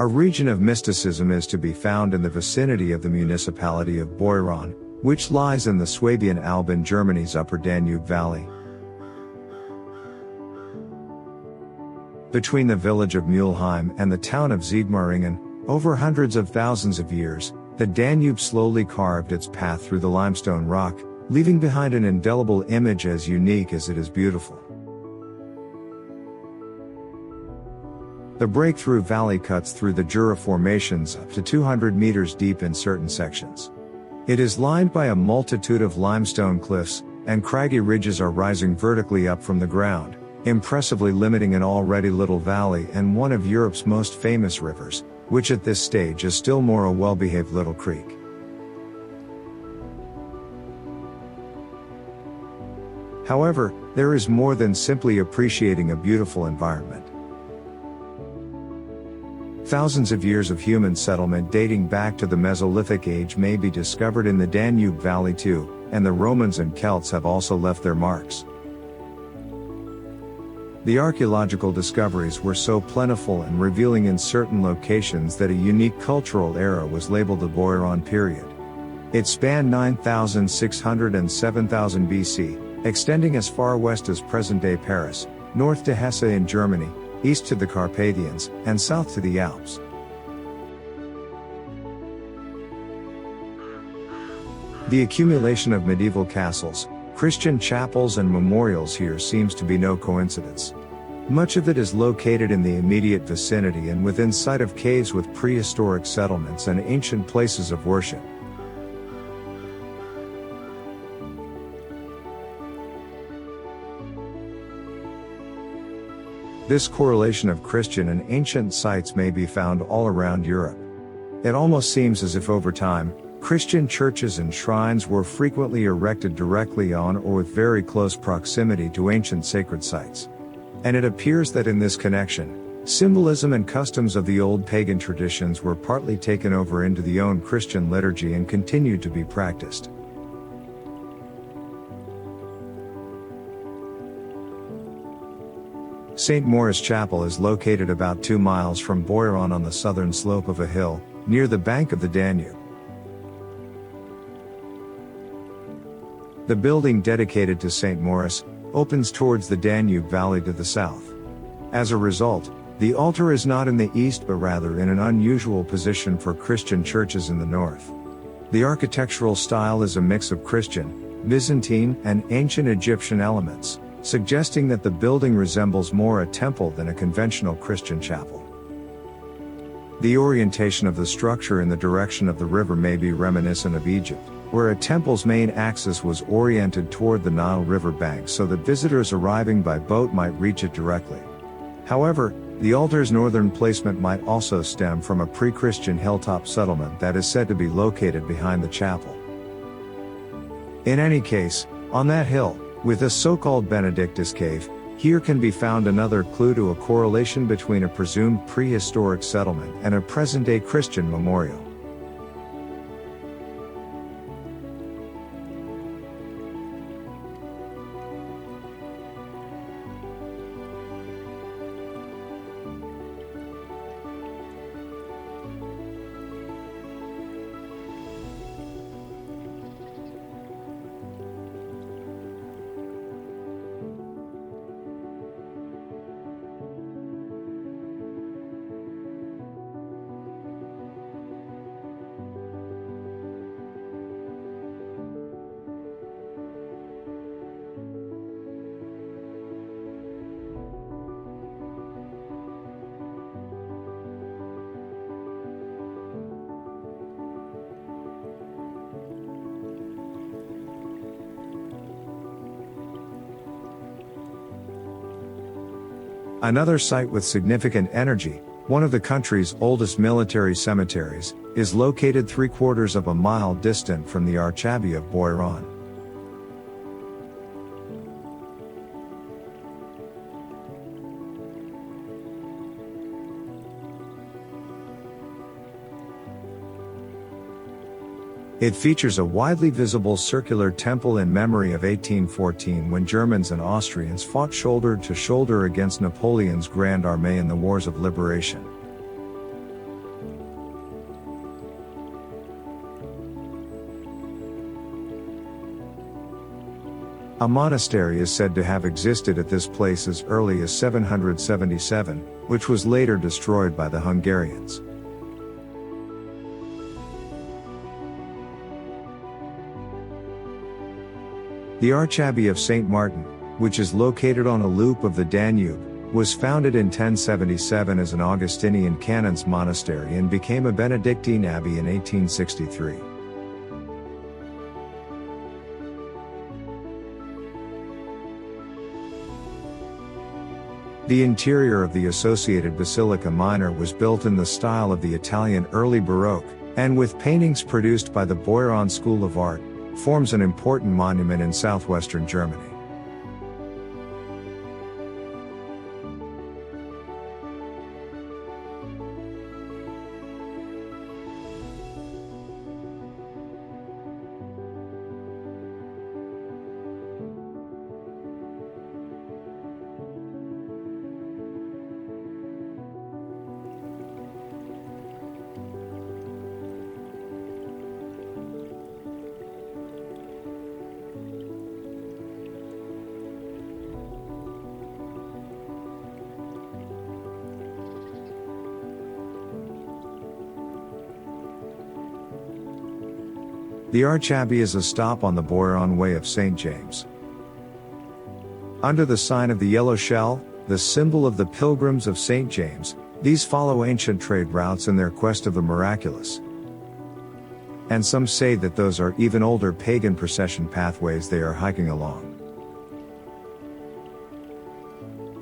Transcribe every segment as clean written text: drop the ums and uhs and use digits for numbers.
A region of mysticism is to be found in the vicinity of the municipality of Boiron, which lies in the Swabian Alb in Germany's Upper Danube Valley. Between the village of Mülheim and the town of Siegmaringen, over hundreds of thousands of years, the Danube slowly carved its path through the limestone rock, leaving behind an indelible image as unique as it is beautiful. The breakthrough valley cuts through the Jura formations up to 200 meters deep in certain sections. It is lined by a multitude of limestone cliffs, and craggy ridges are rising vertically up from the ground, impressively limiting an already little valley and one of Europe's most famous rivers, which at this stage is still more a well-behaved little creek. However, there is more than simply appreciating a beautiful environment. Thousands of years of human settlement dating back to the Mesolithic age may be discovered in the Danube Valley too, and the Romans and Celts have also left their marks. The archaeological discoveries were so plentiful and revealing in certain locations that a unique cultural era was labeled the Boiron period. It spanned 9,600 and 7,000 BC, extending as far west as present-day Paris, north to Hesse in Germany, east to the Carpathians, and south to the Alps. The accumulation of medieval castles, Christian chapels and memorials here seems to be no coincidence. Much of it is located in the immediate vicinity and within sight of caves with prehistoric settlements and ancient places of worship. This correlation of Christian and ancient sites may be found all around Europe. It almost seems as if over time, Christian churches and shrines were frequently erected directly on or with very close proximity to ancient sacred sites. And it appears that in this connection, symbolism and customs of the old pagan traditions were partly taken over into the own Christian liturgy and continued to be practiced. St. Maurice Chapel is located about 2 miles from Boiron on the southern slope of a hill, near the bank of the Danube. The building dedicated to St. Maurice opens towards the Danube Valley to the south. As a result, the altar is not in the east but rather in an unusual position for Christian churches in the north. The architectural style is a mix of Christian, Byzantine, and ancient Egyptian elements, suggesting that the building resembles more a temple than a conventional Christian chapel. The orientation of the structure in the direction of the river may be reminiscent of Egypt, where a temple's main axis was oriented toward the Nile River bank so that visitors arriving by boat might reach it directly. However, the altar's northern placement might also stem from a pre-Christian hilltop settlement that is said to be located behind the chapel. In any case, on that hill, with a so-called Benedictus cave, here can be found another clue to a correlation between a presumed prehistoric settlement and a present-day Christian memorial. Another site with significant energy, one of the country's oldest military cemeteries, is located 3/4 of a mile distant from the Archabbey of Boiron. It features a widely visible circular temple in memory of 1814 when Germans and Austrians fought shoulder to shoulder against Napoleon's Grand Armée in the Wars of Liberation. A monastery is said to have existed at this place as early as 777, which was later destroyed by the Hungarians. The Archabbey of St. Martin, which is located on a loop of the Danube, was founded in 1077 as an Augustinian canons monastery and became a Benedictine abbey in 1863. The interior of the Associated Basilica Minor was built in the style of the Italian early Baroque, and with paintings produced by the Boiron School of Art, forms an important monument in southwestern Germany. The Archabbey is a stop on the Boiron Way of St. James. Under the sign of the yellow shell, the symbol of the pilgrims of St. James, these follow ancient trade routes in their quest of the miraculous. And some say that those are even older pagan procession pathways they are hiking along.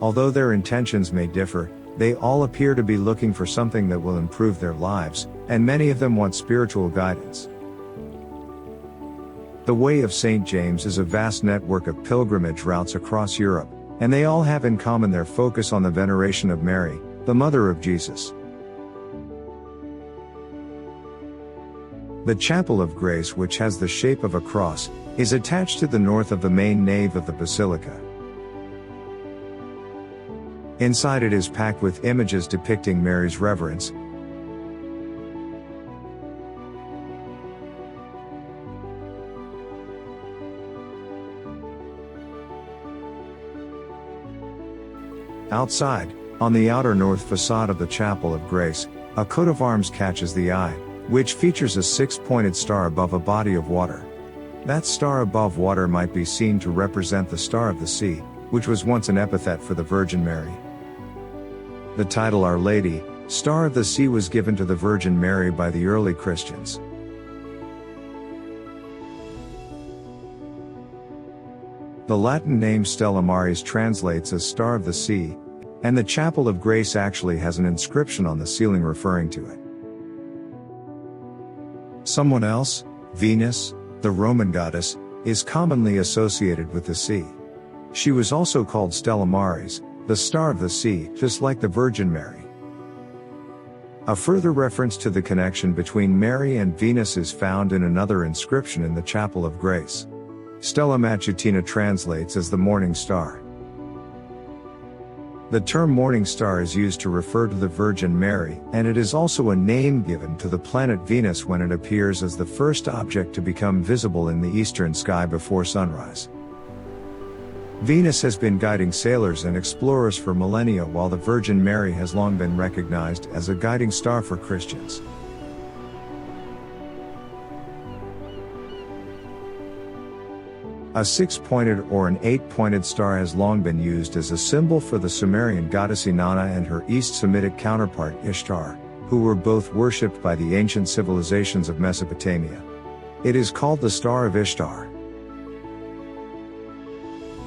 Although their intentions may differ, they all appear to be looking for something that will improve their lives, and many of them want spiritual guidance. The Way of St. James is a vast network of pilgrimage routes across Europe, and they all have in common their focus on the veneration of Mary, the Mother of Jesus. The Chapel of Grace, which has the shape of a cross, is attached to the north of the main nave of the basilica. Inside it is packed with images depicting Mary's reverence. Outside, on the outer north facade of the Chapel of Grace, a coat of arms catches the eye, which features a six-pointed star above a body of water. That star above water might be seen to represent the Star of the Sea, which was once an epithet for the Virgin Mary. The title Our Lady, Star of the Sea, was given to the Virgin Mary by the early Christians. The Latin name Stella Maris translates as Star of the Sea, and the Chapel of Grace actually has an inscription on the ceiling referring to it. Someone else, Venus, the Roman goddess, is commonly associated with the sea. She was also called Stella Maris, the Star of the Sea, just like the Virgin Mary. A further reference to the connection between Mary and Venus is found in another inscription in the Chapel of Grace. Stella Matutina translates as the morning star. The term morning star is used to refer to the Virgin Mary, and it is also a name given to the planet Venus when it appears as the first object to become visible in the eastern sky before sunrise. Venus has been guiding sailors and explorers for millennia, while the Virgin Mary has long been recognized as a guiding star for Christians. A six-pointed or an eight-pointed star has long been used as a symbol for the Sumerian goddess Inanna and her East Semitic counterpart Ishtar, who were both worshipped by the ancient civilizations of Mesopotamia. It is called the Star of Ishtar.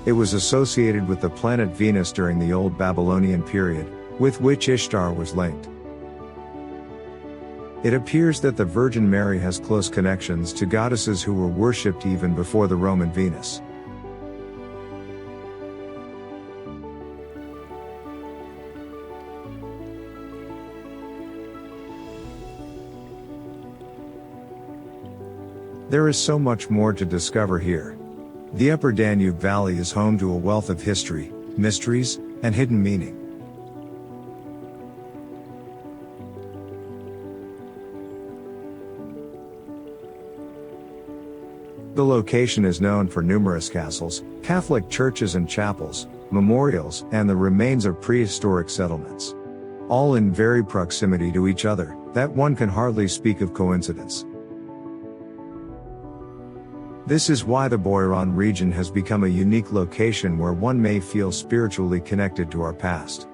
It was associated with the planet Venus during the Old Babylonian period, with which Ishtar was linked. It appears that the Virgin Mary has close connections to goddesses who were worshipped even before the Roman Venus. There is so much more to discover here. The Upper Danube Valley is home to a wealth of history, mysteries, and hidden meaning. The location is known for numerous castles, Catholic churches and chapels, memorials, and the remains of prehistoric settlements. All in very proximity to each other, that one can hardly speak of coincidence. This is why the Boiron region has become a unique location where one may feel spiritually connected to our past.